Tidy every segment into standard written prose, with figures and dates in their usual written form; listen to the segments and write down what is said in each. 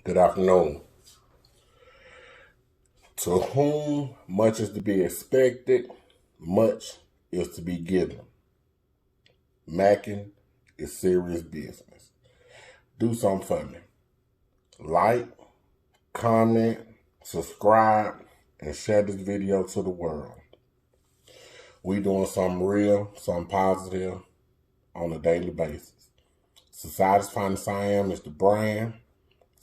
Good afternoon. To whom much is to be expected, much is to be given. Macking is serious business. Do something for me. Like, comment, subscribe, and share this video to the world. We doing something real, something positive on a daily basis. Society's finest I am is the brand.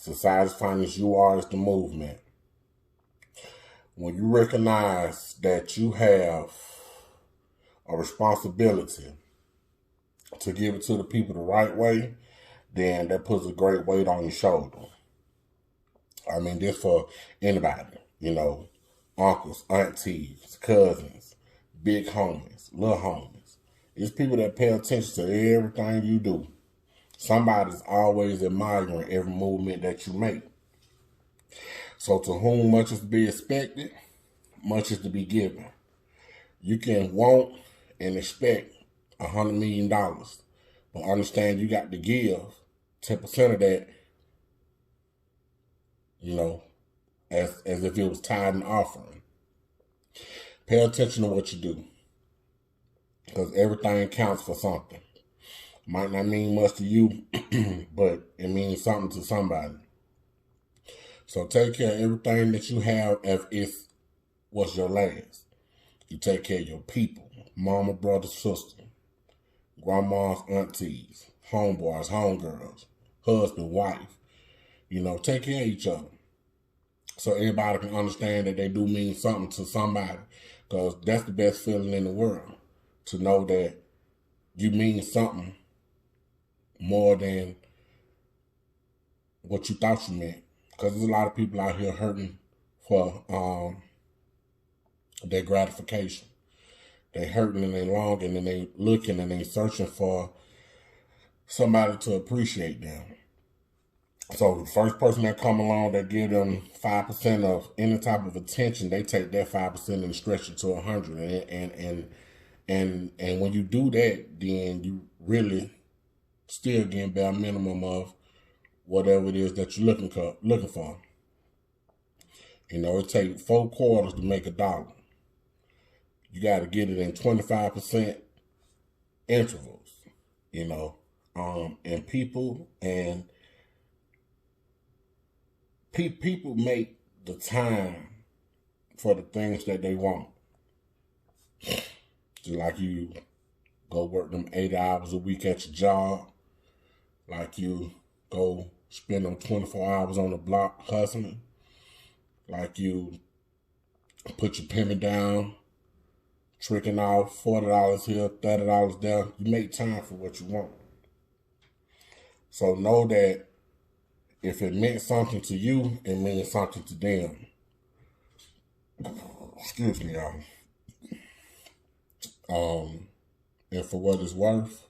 Society's finest you are is the movement. When you recognize that you have a responsibility to give it to the people the right way, then that puts a great weight on your shoulder. I mean, this for anybody, uncles, aunties, cousins, big homies, little homies. It's people that pay attention to everything you do. Somebody's always admiring every movement that you make. So to whom much is to be expected, much is to be given. You can want and expect $100 million, but understand you got to give 10% of that, as if it was tithe and offering. Pay attention to what you do, because everything counts for something. Might not mean much to you, but it means something to somebody. So take care of everything that you have as if was your last. You take care of your people, mama, brother, sister, grandmas, aunties, homeboys, homegirls, husband, wife. Take care of each other. So everybody can understand that they do mean something to somebody, because that's the best feeling in the world, to know that you mean something more than what you thought you meant. Because there's a lot of people out here hurting for their gratification. They hurting and they longing and they looking and they searching for somebody to appreciate them. So the first person that come along that give them 5% of any type of attention, they take that 5% and stretch it to 100. And when you do that, then you really still getting bare minimum of whatever it is that you're looking for. It takes 4 quarters to make $1. You got to get it in 25% intervals. And people make the time for the things that they want. Just like you go work them 8 hours a week at your job, like you go spend them 24 hours on the block hustling, like you put your penny down, tricking off $40 here, $30 there. You make time for what you want. So know that if it meant something to you, it means something to them. Excuse me, y'all. And for what it's worth,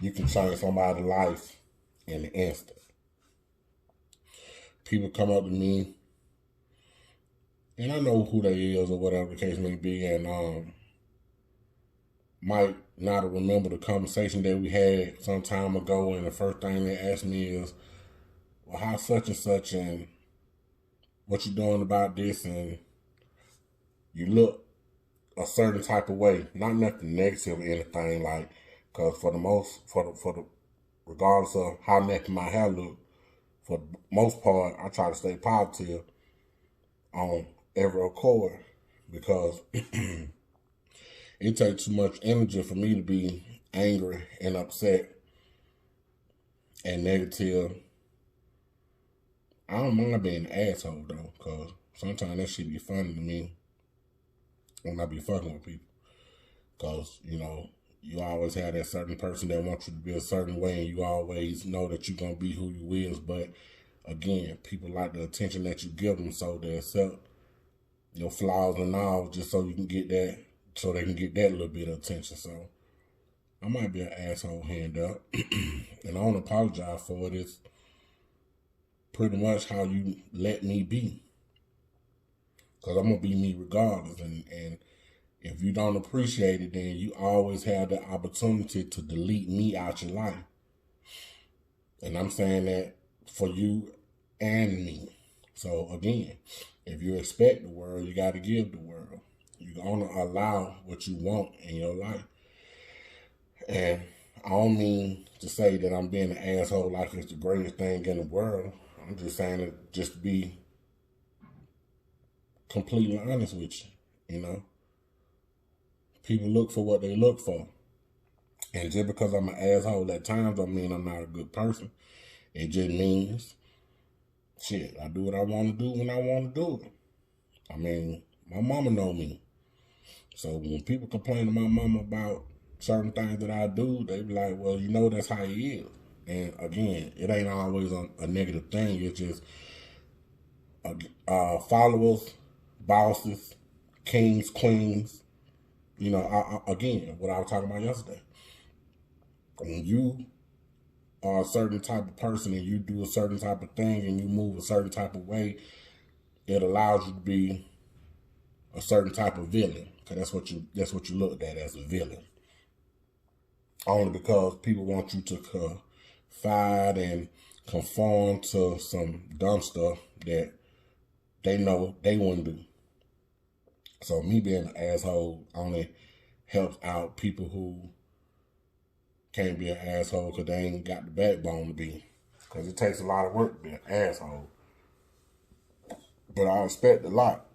you can change somebody's life in an instant. People come up to me, and I know who they is or whatever the case may be, and might not remember the conversation that we had some time ago, and the first thing they ask me is, well, how such and such, and what you doing about this, and you look a certain type of way, not nothing negative or anything, like, because for the regardless of how negative my hair look, for the most part, I try to stay positive on every accord, because it takes too much energy for me to be angry and upset and negative. I don't mind being an asshole though, because sometimes that shit be funny to me when I be fucking with people. Because, you always have that certain person that wants you to be a certain way, and you always know that you're going to be who you is. But again, people like the attention that you give them, so they accept your flaws and all just so you can get that, so they can get that little bit of attention. So I might be an asshole hand up, and I don't apologize for it. It's pretty much how you let me be, because I'm going to be me regardless. And if you don't appreciate it, then you always have the opportunity to delete me out your life. And I'm saying that for you and me. So again, if you expect the world, you got to give the world. You're going to allow what you want in your life. And I don't mean to say that I'm being an asshole like it's the greatest thing in the world. I'm just saying it just to be completely honest with you, you know. People look for what they look for. And just because I'm an asshole at times don't mean I'm not a good person. It just means, shit, I do what I want to do when I want to do it. I mean, my mama know me. So when people complain to my mama about certain things that I do, they be like, well, you know that's how he is. And again, it ain't always a negative thing. It's just followers, bosses, kings, queens. You know, again, what I was talking about yesterday. When you are a certain type of person and you do a certain type of thing and you move a certain type of way, it allows you to be a certain type of villain. Because that's what you looked at as a villain. Only because people want you to confide and conform to some dumb stuff that they know they wouldn't do. So me being an asshole only helps out people who can't be an asshole because they ain't got the backbone to be. Because it takes a lot of work to be an asshole. But I expect a lot.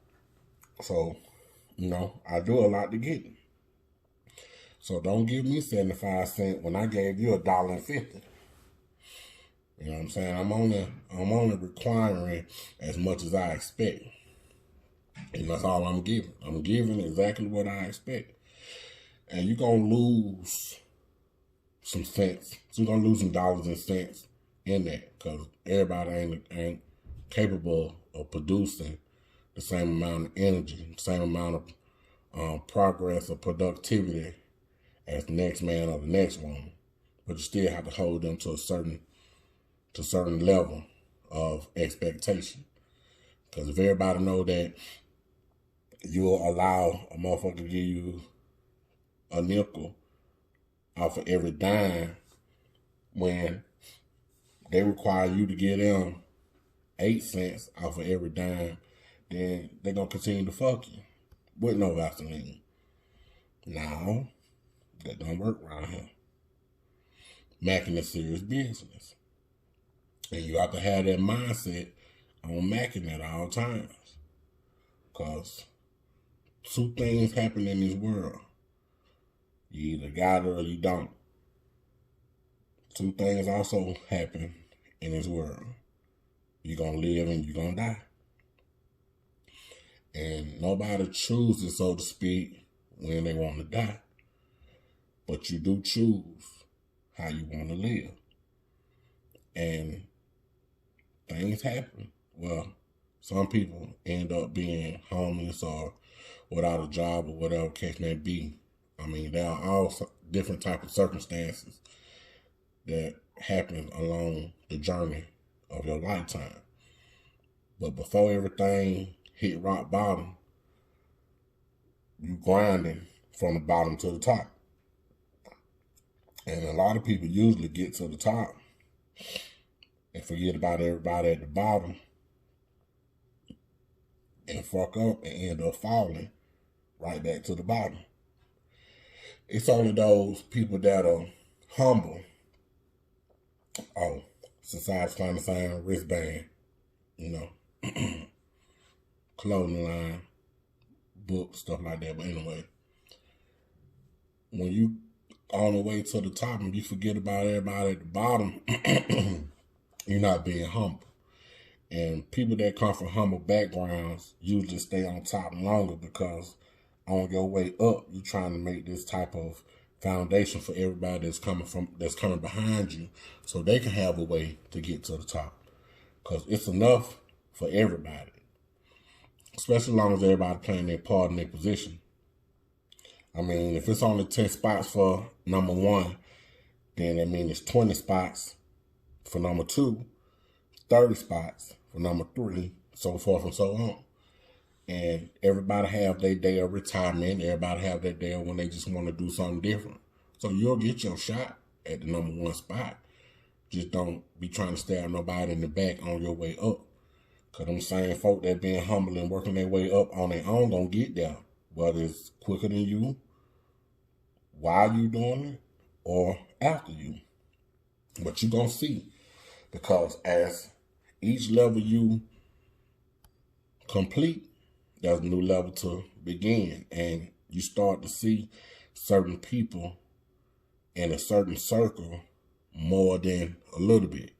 So, you know, I do a lot to get it. So don't give me 75 cents when I gave you $1.50. You know what I'm saying? I'm only requiring as much as I expect. And that's all I'm giving. I'm giving exactly what I expect. And you're going to lose some cents. So you're going to lose some dollars and cents in that. Because everybody ain't capable of producing the same amount of energy, the same amount of progress or productivity as the next man or the next woman. But you still have to hold them to a certain level of expectation. Because if everybody know that you'll allow a motherfucker to give you a nickel off of every dime when they require you to give them 8 cents off of every dime, then they're going to continue to fuck you with no Vaseline. Now, that don't work around here. Macking is serious business. And you have to have that mindset on Macking at all times. Because 2 things happen in this world. You either got it or you don't. 2 things also happen in this world. You're going to live and you're going to die. And nobody chooses, so to speak, when they want to die. But you do choose how you want to live. And things happen. Well, some people end up being homeless or without a job or whatever case may be. I mean, there are all different type of circumstances that happen along the journey of your lifetime. But before everything hit rock bottom, you grinding from the bottom to the top. And a lot of people usually get to the top and forget about everybody at the bottom and fuck up and end up falling right back to the bottom. It's only those people that are humble. Oh, society's trying to sign a wristband, you know, clothing line, books, stuff like that. But anyway, when you on the way to the top and you forget about everybody at the bottom, you're not being humble. And people that come from humble backgrounds usually stay on top longer because on your way up, you're trying to make this type of foundation for everybody that's coming behind you so they can have a way to get to the top. Because it's enough for everybody. Especially as long as everybody playing their part in their position. I mean, if it's only 10 spots for number 1, then that means it's 20 spots for number 2, 30 spots for number 3, so forth and so on. And everybody have their day of retirement. Everybody have their day when they just want to do something different. So you'll get your shot at the number 1 spot. Just don't be trying to stab nobody in the back on your way up. Because them same folk that being humble and working their way up on their own gonna get there. Whether it's quicker than you, while you doing it, or after you. But you gonna see. Because as each level you complete, there's a new level to begin. And you start to see certain people in a certain circle more than a little bit.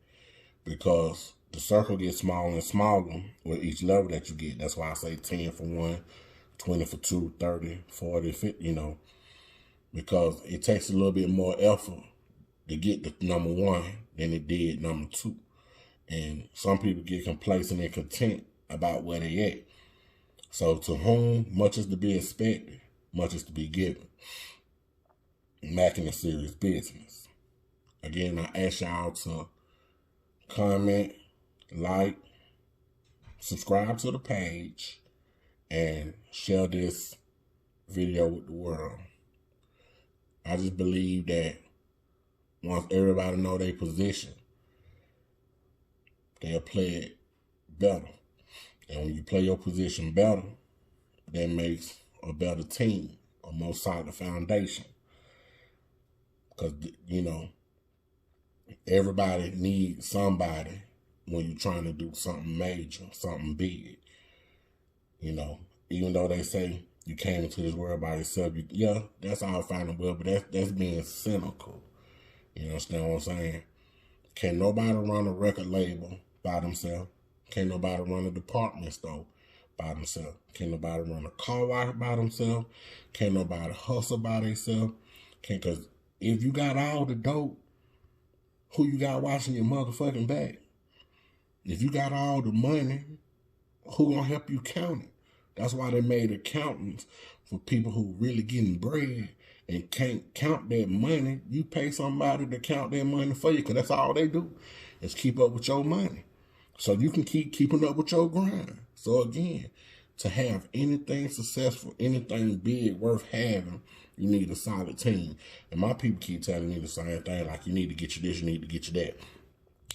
Because the circle gets smaller and smaller with each level that you get. That's why I say 10 for 1, 20 for 2, 30, 40, 50, you know. Because it takes a little bit more effort to get the number 1 than it did number 2. And some people get complacent and content about where they at. So to whom much is to be expected, much is to be given. Macking is serious business. Again, I ask y'all to comment, like, subscribe to the page, and share this video with the world. I just believe that once everybody know their position, they'll play it better. And when you play your position better, that makes a better team, a more solid foundation. Because, you know, everybody needs somebody when you're trying to do something major, something big. You know, even though they say you came into this world by yourself, yeah, that's all fine and well, but that's being cynical. You understand what I'm saying? Can't nobody run a record label by themselves. Can't nobody run a department store by themselves. Can't nobody run a car wash by themselves. Can't nobody hustle by themselves. Because if you got all the dope, who you got watching your motherfucking back? If you got all the money, who gonna help you count it? That's why they made accountants for people who really getting bread and can't count that money. You pay somebody to count that money for you, because that's all they do is keep up with your money. So you can keep keeping up with your grind. So again, to have anything successful, anything big worth having, you need a solid team. And my people keep telling me the same thing, like you need to get you this, you need to get you that.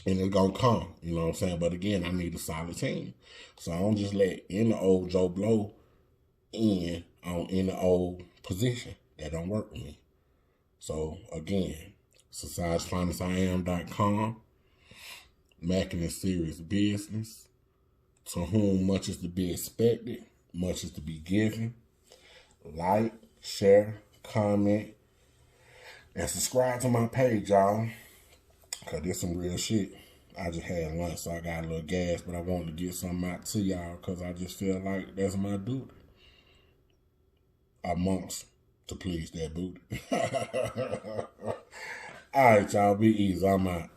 And it's going to come, you know what I'm saying? But again, I need a solid team. So I don't just let any old Joe Blow in on any old position. That don't work with me. So again, societyfinanceIam.com. Macking is serious business. To whom much is to be expected, much is to be given. Like, share, comment, and subscribe to my page, y'all. Because there's some real shit. I just had lunch, so I got a little gas, but I wanted to get something out to y'all because I just feel like that's my duty. Amongst to please that booty. All right, y'all, be easy. I'm out.